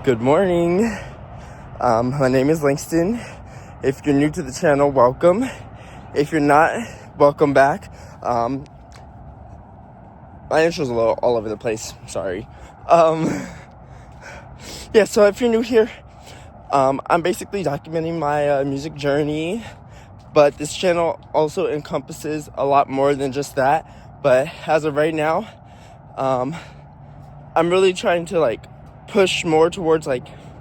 Good morning. My name is Langston. If you're new to the channel, welcome. If you're not, welcome back. My intro's a little all over the place. Sorry. So if you're new here, I'm basically documenting my music journey, but this channel also encompasses a lot more than just that. But as of right now, I'm really trying to push more towards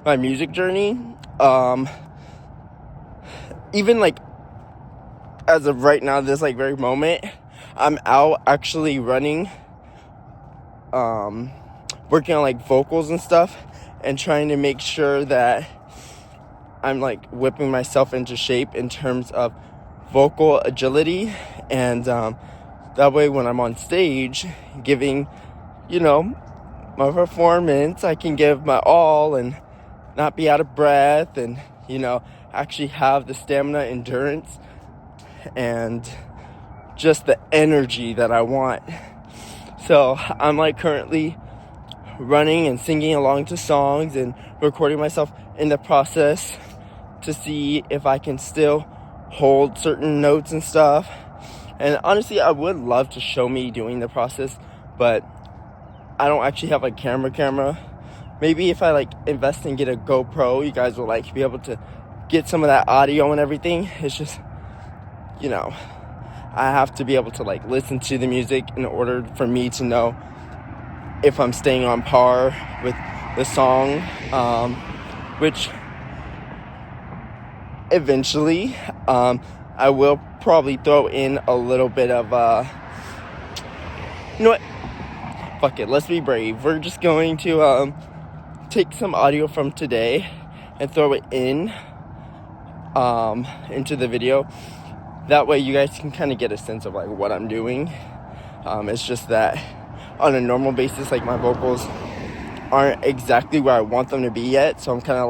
my music journey. Even as of right now, this very moment, I'm out actually running, working on vocals and stuff, and trying to make sure that I'm whipping myself into shape in terms of vocal agility, and that way when I'm on stage giving my performance, I can give my all and not be out of breath, and actually have the stamina, endurance, and just the energy that I want. So I'm currently running and singing along to songs and recording myself in the process to see if I can still hold certain notes and stuff. And honestly, I would love to show me doing the process, but I don't actually have a camera. Maybe if I invest and get a GoPro, you guys will be able to get some of that audio and everything. It's just, I have to be able to listen to the music in order for me to know if I'm staying on par with the song, which eventually I will probably throw in a little bit of you know what, fuck it, let's be brave. We're just going to take some audio from today and throw it in into the video. That way you guys can kind of get a sense of what I'm doing. It's just that on a normal basis, my vocals aren't exactly where I want them to be yet, so I'm kind of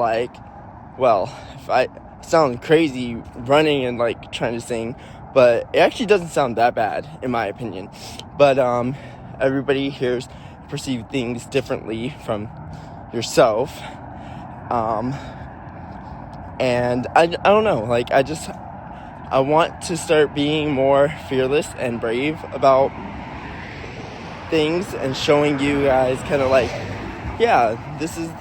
well, if I sound crazy running and trying to sing, but it actually doesn't sound that bad in my opinion. But everybody perceives things differently from yourself, and I don't know, I want to start being more fearless and brave about things and showing you guys kind of this is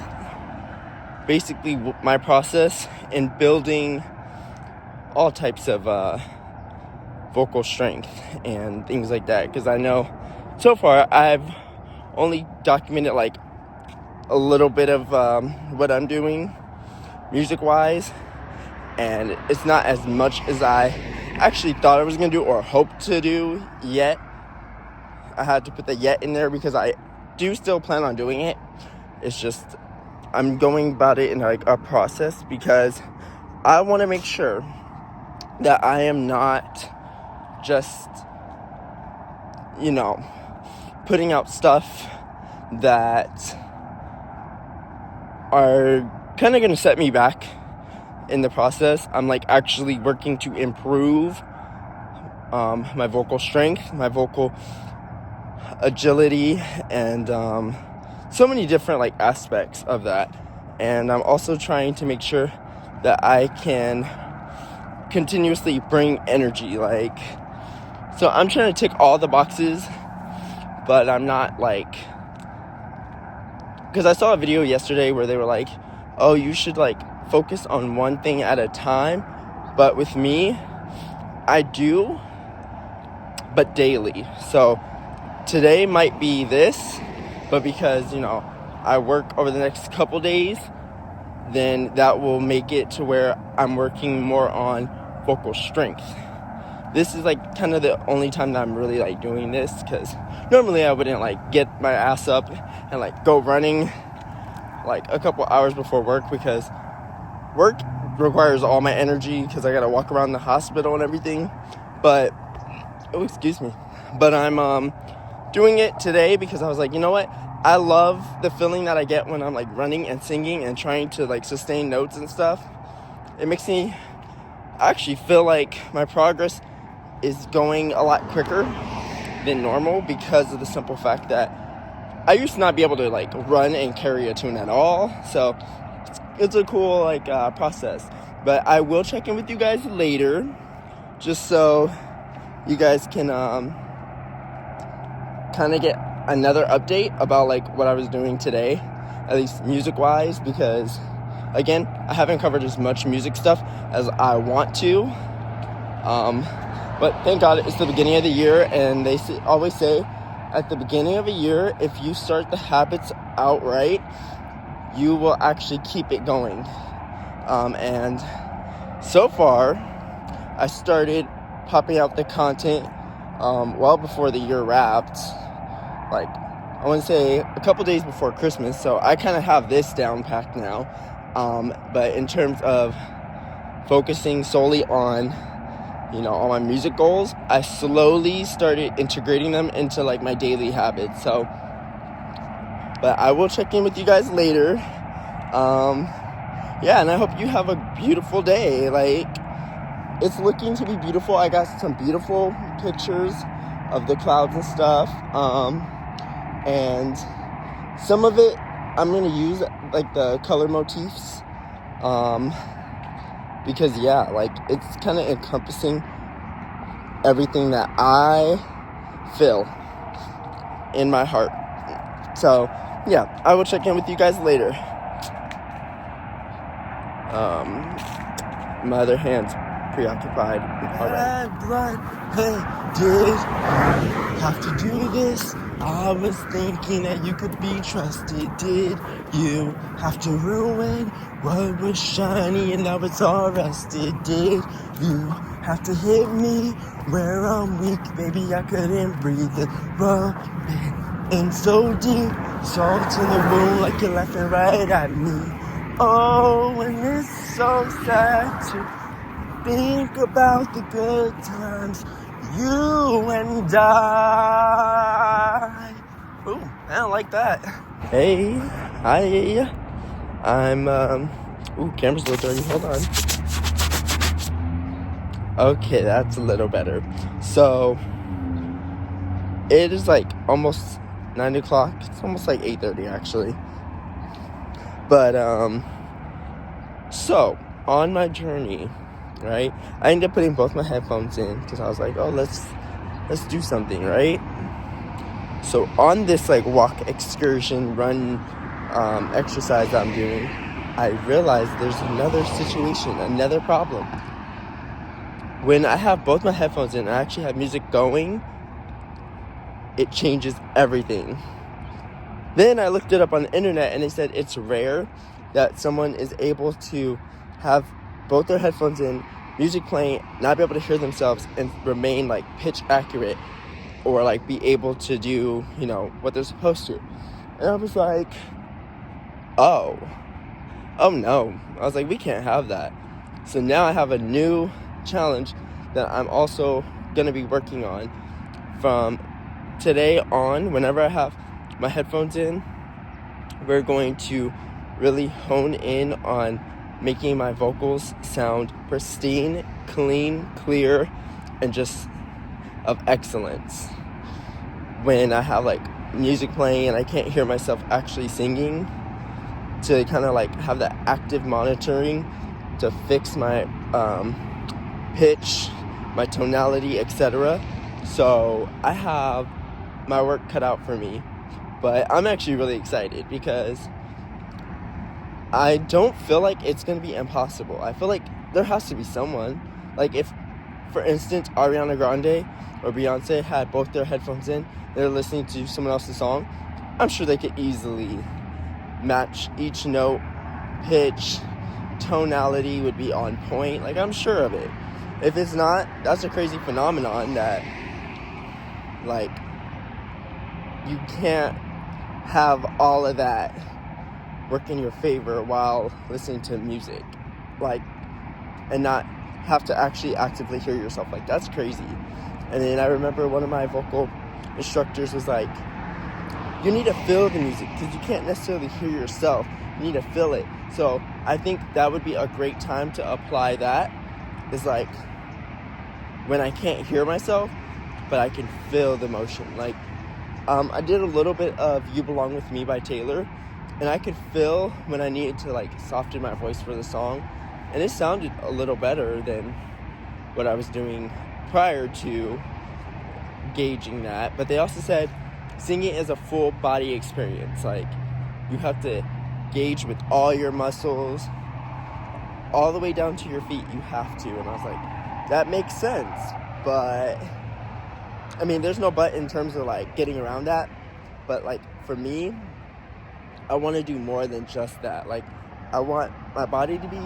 basically my process in building all types of vocal strength and things like that, because I know so far I've only documented a little bit of what I'm doing music wise, and it's not as much as I actually thought I was going to do or hoped to do yet. I had to put the yet in there because I do still plan on doing it. It's just I'm going about it in a process, because I want to make sure that I am not just putting out stuff that are kind of going to set me back in the process. I'm actually working to improve my vocal strength, my vocal agility, and so many different aspects of that. And I'm also trying to make sure that I can continuously bring energy. So I'm trying to tick all the boxes, but I'm not because I saw a video yesterday where they were oh, you should focus on one thing at a time. But with me, I do, but daily. So today might be this, but because I work over the next couple days, then that will make it to where I'm working more on vocal strength. This is kind of the only time that I'm really doing this, because normally I wouldn't get my ass up and go running a couple hours before work, because work requires all my energy because I gotta walk around the hospital and everything. But I'm doing it today because I was you know what, I love the feeling that I get when I'm running and singing and trying to sustain notes and stuff. It makes me actually feel my progress is going a lot quicker than normal, because of the simple fact that I used to not be able to like run and carry a tune at all, so it's a cool like process. But I will check in with you guys later, just so you guys can kind of get another update about like what I was doing today, at least music wise, because again, I haven't covered as much music stuff as I want to, but thank God it's the beginning of the year, and they always say at the beginning of a year, if you start the habits out right, you will actually keep it going. And so far I started popping out the content well before the year wrapped, like I want to say a couple days before Christmas, so I kind of have this down packed now. But in terms of focusing solely on, all my music goals, I slowly started integrating them into like my daily habits. So, but I will check in with you guys later. Yeah, and I hope you have a beautiful day. Like, it's looking to be beautiful. I got some beautiful pictures of the clouds and stuff. And some of it I'm gonna use like the color motifs. Because yeah, like it's kind of encompassing everything that I feel in my heart. So yeah, I will check in with you guys later. My other hand's preoccupied. All right. Hey, did you have to do this? I was thinking that you could be trusted. Did you have to ruin what was shiny and now it's all rusted? Did you have to hit me where I'm weak? Baby, I couldn't breathe. The rub in so deep, salt in the wound like you're laughing right at me. Oh, and it's so sad to think about the good times, you and I. Ooh, I don't like that. Hey, hi. I'm, camera's a little dirty. Hold on. Okay, that's a little better. So, it is like almost 9 o'clock. It's almost like 8:30 actually. But, so, on my journey, right, I ended up putting both my headphones in because I was like, oh, let's do something, right? So on this like walk excursion run exercise that I'm doing, I realized there's another situation, another problem. When I have both my headphones in and I actually have music going, it changes everything. Then I looked it up on the internet and they said it's rare that someone is able to have both their headphones in, music playing, not be able to hear themselves and remain like pitch accurate or like be able to do, what they're supposed to. And I was like, oh no. I was like, we can't have that. So now I have a new challenge that I'm also gonna be working on. From today on, whenever I have my headphones in, we're going to really hone in on making my vocals sound pristine, clean, clear, and just of excellence. When I have like music playing and I can't hear myself actually singing, to kind of like have that active monitoring to fix my pitch, my tonality, etc. So I have my work cut out for me, but I'm actually really excited because I don't feel like it's going to be impossible. I feel like there has to be someone. Like if, for instance, Ariana Grande or Beyonce had both their headphones in, they're listening to someone else's song, I'm sure they could easily match each note, pitch, tonality would be on point. Like, I'm sure of it. If it's not, that's a crazy phenomenon that, like, you can't have all of that work in your favor while listening to music, like, and not have to actually actively hear yourself. Like, that's crazy. And then I remember one of my vocal instructors was like, you need to feel the music because you can't necessarily hear yourself. You need to feel it. So I think that would be a great time to apply that, is like when I can't hear myself, but I can feel the motion. Like I did a little bit of You Belong With Me by Taylor, and I could feel when I needed to like soften my voice for the song, and it sounded a little better than what I was doing prior to gauging that. But they also said singing is a full body experience. Like, you have to gauge with all your muscles, all the way down to your feet. You have to. And I was like, that makes sense. But I mean, there's no but in terms of like getting around that. But like for me, I want to do more than just that. Like, I want my body to be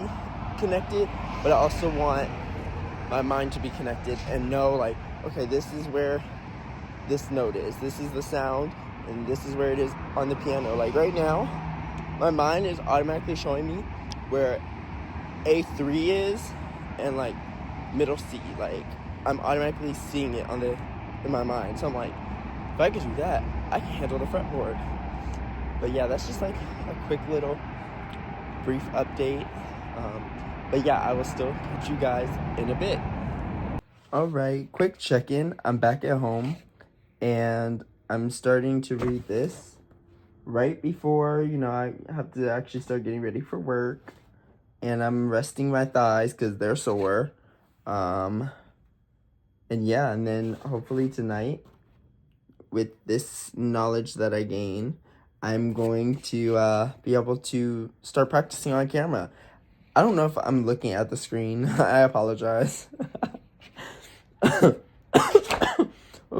connected, but I also want my mind to be connected and know, like, okay, this is where this note is. This is the sound, and this is where it is on the piano. Like right now, my mind is automatically showing me where A3 is and like middle C. Like, I'm automatically seeing it in my mind. So I'm like, if I could do that, I can handle the fretboard. But yeah, that's just like a quick little brief update. But yeah, I will still catch you guys in a bit. Alright, quick check-in. I'm back at home, and I'm starting to read this right before, I have to actually start getting ready for work. And I'm resting my thighs because they're sore. And yeah, and then hopefully tonight, with this knowledge that I gain, I'm going to be able to start practicing on camera. I don't know if I'm looking at the screen. I apologize. Oh,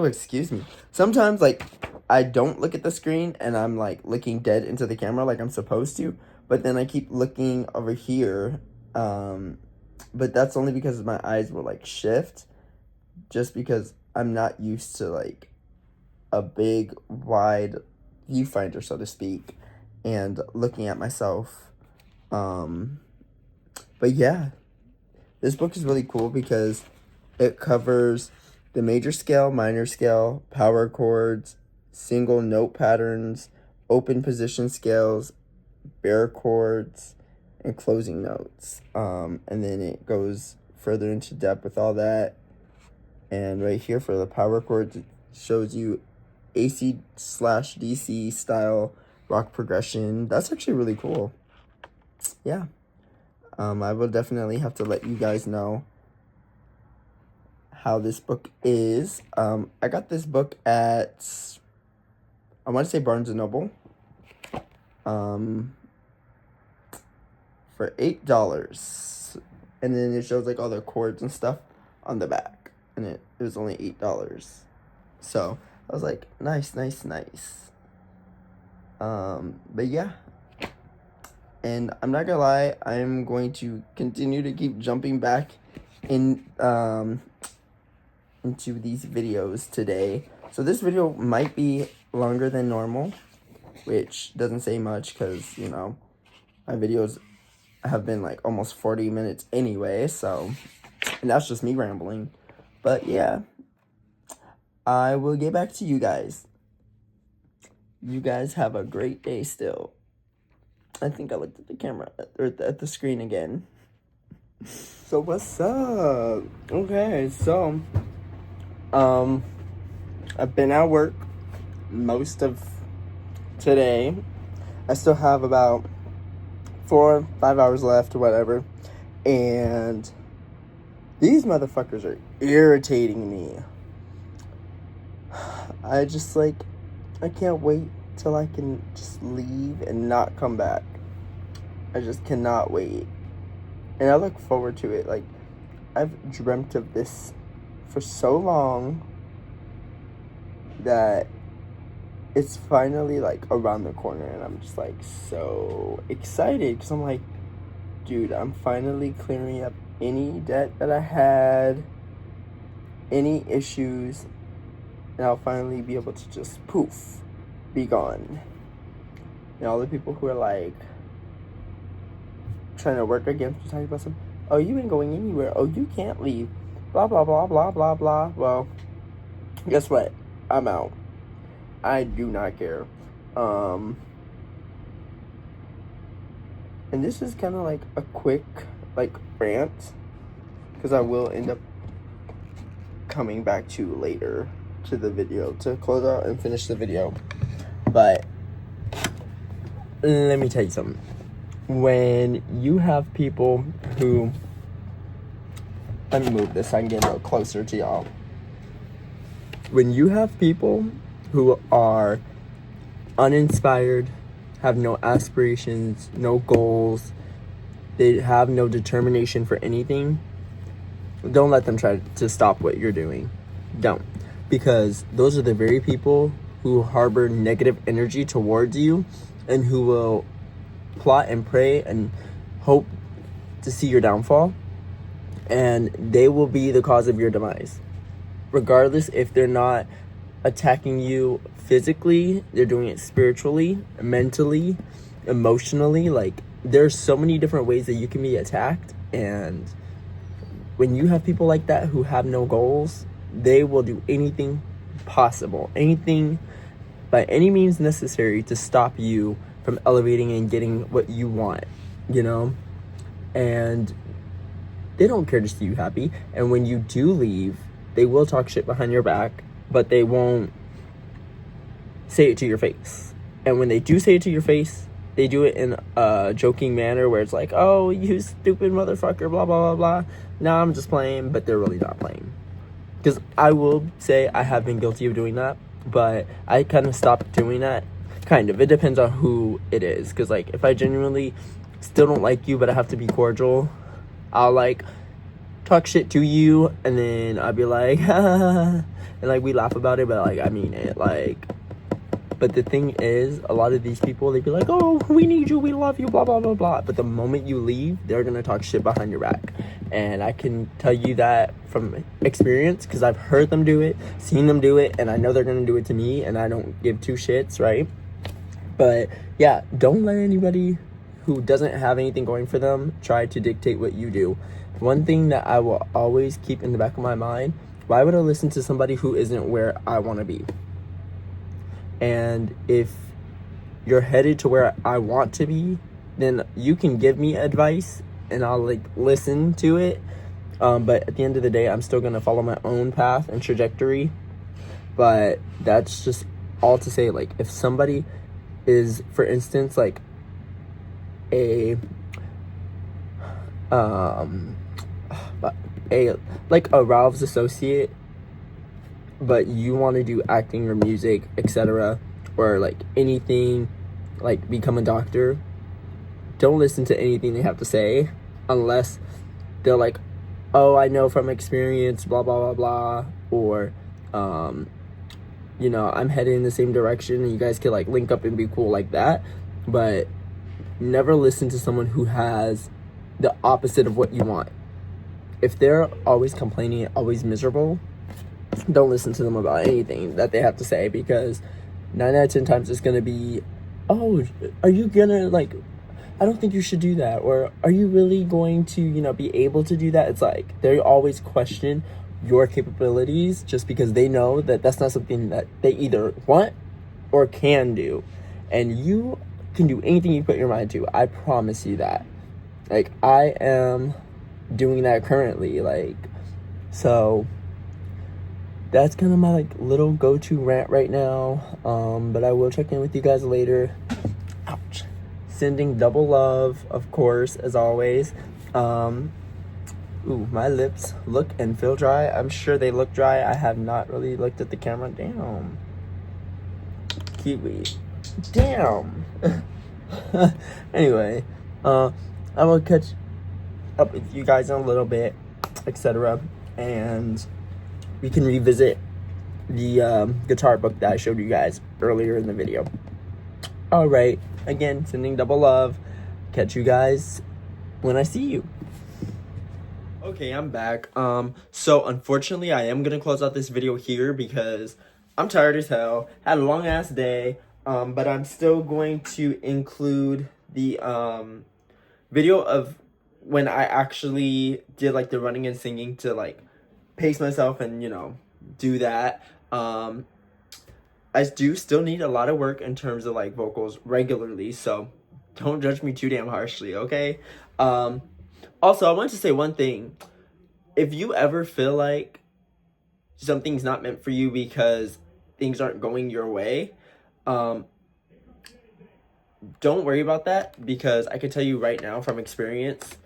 excuse me. Sometimes, like, I don't look at the screen and I'm, like, looking dead into the camera like I'm supposed to. But then I keep looking over here. But that's only because my eyes will, like, shift. Just because I'm not used to, like, a big, wide viewfinder, so to speak. And looking at myself. But yeah, this book is really cool because it covers the major scale, minor scale, power chords, single note patterns, open position scales, bare chords, and closing notes. And then it goes further into depth with all that. And right here for the power chords, it shows you AC/DC style rock progression. That's actually really cool. Yeah. I will definitely have to let you guys know how this book is. I got this book at, I want to say Barnes & Noble, for $8. And then it shows like all the chords and stuff on the back. And it was only $8. So I was like, nice. But yeah. And I'm not gonna lie, I'm going to continue to keep jumping back in into these videos today. So this video might be longer than normal, which doesn't say much because, my videos have been like almost 40 minutes anyway, so, and that's just me rambling. But yeah, I will get back to you guys. You guys have a great day still. I think I looked at the camera, or at the screen again. So what's up? Okay, so, I've been at work most of today. I still have about 4 or 5 hours left or whatever. And these motherfuckers are irritating me. I can't wait till I can just leave and not come back. I just cannot wait. And I look forward to it. Like, I've dreamt of this for so long that it's finally like around the corner, and I'm just like so excited because I'm like, dude, I'm finally clearing up any debt that I had, any issues, and I'll finally be able to just poof, be gone. And all the people who are like trying to work against me, talking about some, oh, you ain't going anywhere, oh, you can't leave, blah blah blah blah blah blah. Well, guess what? I'm out. I do not care. And this is kind of like a quick like rant, because I will end up coming back to later. to the video, to close out and finish the video. But let me tell you something. When you have people who, let me move this so I can get a little closer to y'all. When you have people who are uninspired, have no aspirations, no goals, they have no determination for anything, don't let them try to stop what you're doing. Don't. Because those are the very people who harbor negative energy towards you and who will plot and pray and hope to see your downfall. And they will be the cause of your demise. Regardless if they're not attacking you physically, they're doing it spiritually, mentally, emotionally. Like, there's so many different ways that you can be attacked. And when you have people like that who have no goals, they will do anything possible, anything by any means necessary to stop you from elevating and getting what you want, you know? And they don't care to see you happy. And when you do leave, they will talk shit behind your back, but they won't say it to your face. And when they do say it to your face, they do it in a joking manner where it's like, oh, you stupid motherfucker, blah, blah, blah, blah. No, I'm just playing, but they're really not playing. Because I will say I have been guilty of doing that, but I kind of stopped doing that. Kind of. It depends on who it is. Because, like, if I genuinely still don't like you, but I have to be cordial, I'll, like, talk shit to you, and then I'll be like, and, like, we laugh about it, but, like, I mean it, like. But the thing is, a lot of these people, they'd be like, oh, we need you, we love you, blah, blah, blah, blah. But the moment you leave, they're going to talk shit behind your back. And I can tell you that from experience, because I've heard them do it, seen them do it, and I know they're going to do it to me, and I don't give two shits, right? But, yeah, don't let anybody who doesn't have anything going for them try to dictate what you do. One thing that I will always keep in the back of my mind, why would I listen to somebody who isn't where I want to be? And if you're headed to where I want to be, then you can give me advice and I'll, like, listen to it. But at the end of the day, I'm still going to follow my own path and trajectory. But that's just all to say, like, if somebody is, for instance, like a Ralph's associate, but you want to do acting or music, etc., or, like, anything, like, become a doctor, don't listen to anything they have to say unless they're like, oh, I know from experience, blah, blah, blah, blah, or, you know, I'm heading in the same direction, and you guys can, like, link up and be cool like that. But never listen to someone who has the opposite of what you want. If they're always complaining, always miserable, don't listen to them about anything that they have to say, because 9 out of 10 times it's going to be, oh, are you going to, like, I don't think you should do that, or are you really going to, you know, be able to do that? It's like they always question your capabilities just because they know that that's not something that they either want or can do. And you can do anything you put your mind to. I promise you that. Like, I am doing that currently, like, so that's kind of my, like, little go-to rant right now. But I will check in with you guys later. Ouch. Sending double love, of course, as always. Ooh, my lips look and feel dry. I'm sure they look dry. I have not really looked at the camera. Damn. Kiwi. Damn. Anyway, I will catch up with you guys in a little bit, etc. And we can revisit the guitar book that I showed you guys earlier in the video. Alright, again, sending double love. Catch you guys when I see you. Okay, I'm back. So unfortunately, I am gonna close out this video here because I'm tired as hell. Had a long ass day. But I'm still going to include the video of when I actually did, like, the running and singing to, like, pace myself and, you know, do that. I do still need a lot of work in terms of, like, vocals regularly, so don't judge me too damn harshly, okay? Also, I want to say one thing. If you ever feel like something's not meant for you because things aren't going your way, don't worry about that, because I can tell you right now from experience,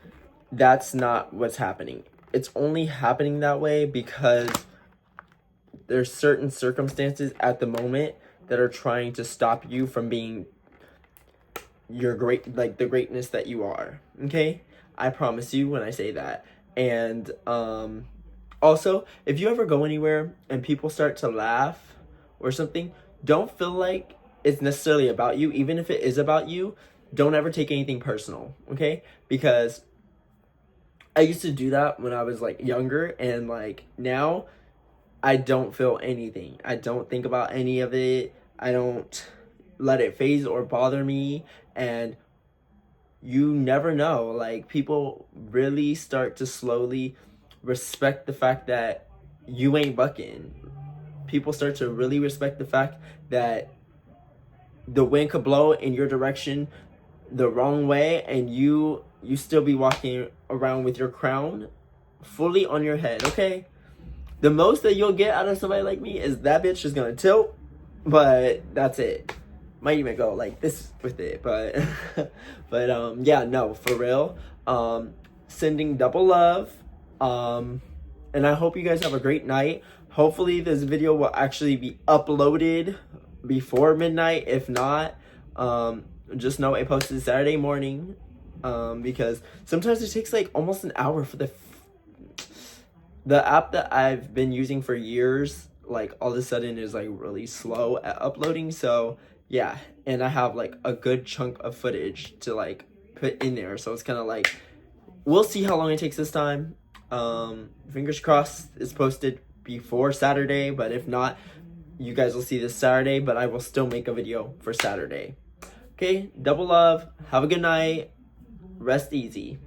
that's not what's happening. It's only happening that way because there's certain circumstances at the moment that are trying to stop you from being your the greatness that you are. Okay? I promise you when I say that. And also, if you ever go anywhere and people start to laugh or something, don't feel like it's necessarily about you. Even if it is about you, don't ever take anything personal, okay? Because I used to do that when I was like younger, and like now I don't feel anything. I don't think about any of it. I don't let it phase or bother me. And you never know, like, people really start to slowly respect the fact that you ain't bucking. People start to really respect the fact that the wind could blow in your direction the wrong way, and you still be walking around with your crown fully on your head. Okay, the most that you'll get out of somebody like me is that bitch is gonna tilt, but that's it. Might even go like this with it, but yeah, no, for real. Sending double love, and I hope you guys have a great night. Hopefully this video will actually be uploaded before midnight. If not, just know I posted Saturday morning, because sometimes it takes like almost an hour for the app that I've been using for years, like all of a sudden is like really slow at uploading. So yeah, and I have like a good chunk of footage to like put in there, so it's kind of like, we'll see how long it takes this time. Fingers crossed it's posted before Saturday, but if not, you guys will see this Saturday, but I will still make a video for Saturday. Okay, double love, have a good night, rest easy.